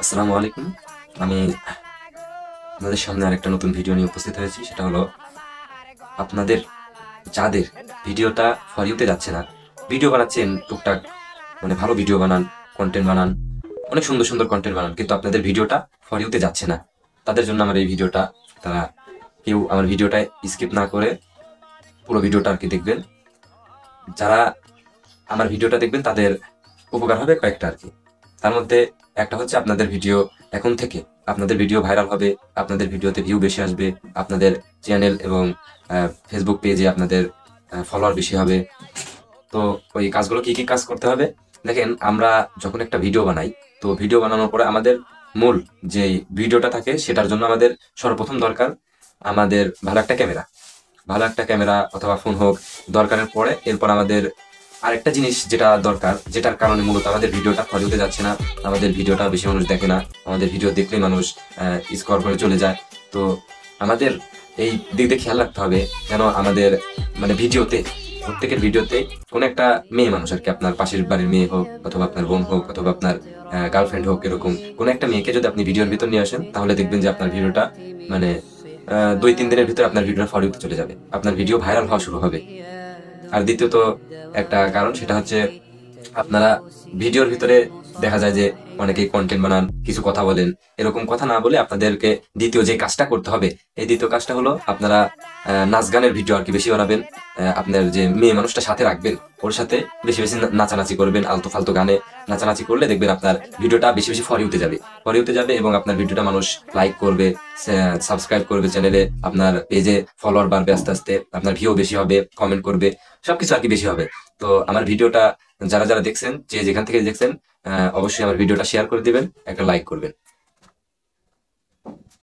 আসসালামু আলাইকুম। আমি আপনাদের সামনে আরেকটা নতুন ভিডিও নিয়ে উপস্থিত হয়েছি। সেটা হলো আপনাদের যাদের ভিডিওটা ফর ইউতে যাচ্ছে না, ভিডিও বানাচ্ছেন টুকটাক, মানে ভালো ভিডিও বানান, কন্টেন্ট বানান, অনেক সুন্দর সুন্দর কন্টেন্ট বানান, কিন্তু আপনাদের ভিডিওটা ফর ইউতে যাচ্ছে না। তাদের জন্য আমার এই ভিডিওটা, তারা কেউ আমার ভিডিওটা স্কিপ না করে পুরো ভিডিওটা আর কি দেখবেন। যারা আমার ভিডিওটা দেখবেন তাদের উপকার হবে কয়েকটা আর কি। তার মধ্যে একটা হচ্ছে আপনাদের ভিডিও এখন থেকে আপনাদের ভিডিও ভাইরাল হবে, আপনাদের ভিডিওতে ভিউ বেশি আসবে, আপনাদের চ্যানেল এবং ফেসবুক পেজে আপনাদের ফলোয়ার বেশি হবে। তো ওই কাজগুলো কি কি কাজ করতে হবে দেখেন। আমরা যখন একটা ভিডিও বানাই, তো ভিডিও বানানোর পরে আমাদের মূল যে ভিডিওটা থাকে সেটার জন্য আমাদের সর্বপ্রথম দরকার আমাদের ভালো একটা ক্যামেরা অথবা ফোন হোক দরকারের পরে এরপর আমাদের আরেকটা জিনিস যেটা দরকার, যেটার কারণে মূলত আমাদের ভিডিওটা ফর ইউতে যাচ্ছে না, আমাদের ভিডিওটা বেশি মানুষ দেখে না, আমাদের ভিডিও দেখলেই মানুষ স্ক্রল করে চলে যায়। তো আমাদের এই দিক দিয়ে খেয়াল রাখতে হবে যেন আমাদের মানে ভিডিওতে, প্রত্যেকের ভিডিওতে কোনো একটা মেয়ে মানুষ আর কি, আপনার পাশের বাড়ির মেয়ে হোক অথবা আপনার বোন হোক অথবা আপনার গার্লফ্রেন্ড হোক, এরকম কোনো একটা মেয়েকে যদি আপনি ভিডিওর ভিতর নিয়ে আসেন তাহলে দেখবেন যে আপনার ভিডিওটা মানে 2-3 দিনের ভিতরে আপনার ভিডিওটা ফর ইউতে চলে যাবে, আপনার ভিডিও ভাইরাল হওয়া শুরু হবে। আর দ্বিতীয়ত একটা কারণ সেটা হচ্ছে আপনারা ভিডিওর ভিতরে দেখা যায় যে অনেকেই কন্টেন্ট বানান, কিছু কথা বলেন, এরকম কথা না বলে আপনাদেরকে দ্বিতীয় যে কাজটা করতে হবে, এই দ্বিতীয় কাজটা হলো আপনারা নাচ গানের ভিডিও আর কি বেশি বানাবেন। আপনার যে মেয়ে মানুষটা সাথে রাখবেন, ওর সাথে বেশি বেশি নাচানাচি করবেন, আলতু ফালতু গানে নাচানাচি করলে দেখবেন আপনার ভিডিওটা বেশি বেশি ফর ইউতে যাবে এবং আপনার ভিডিওটা মানুষ লাইক করবে, সাবস্ক্রাইব করবে চ্যানেলে, আপনার পেজে ফলোয়ার বাড়বে, আস্তে আস্তে আপনার ভিউ বেশি হবে, কমেন্ট করবে, সবকিছু আর কি বেশি হবে। তো আমার ভিডিওটা যারা যারা দেখছেন, যে যেখান থেকে দেখছেন, অবশ্যই আমার ভিডিওটা শেয়ার করে দিবেন, একটা লাইক করবেন।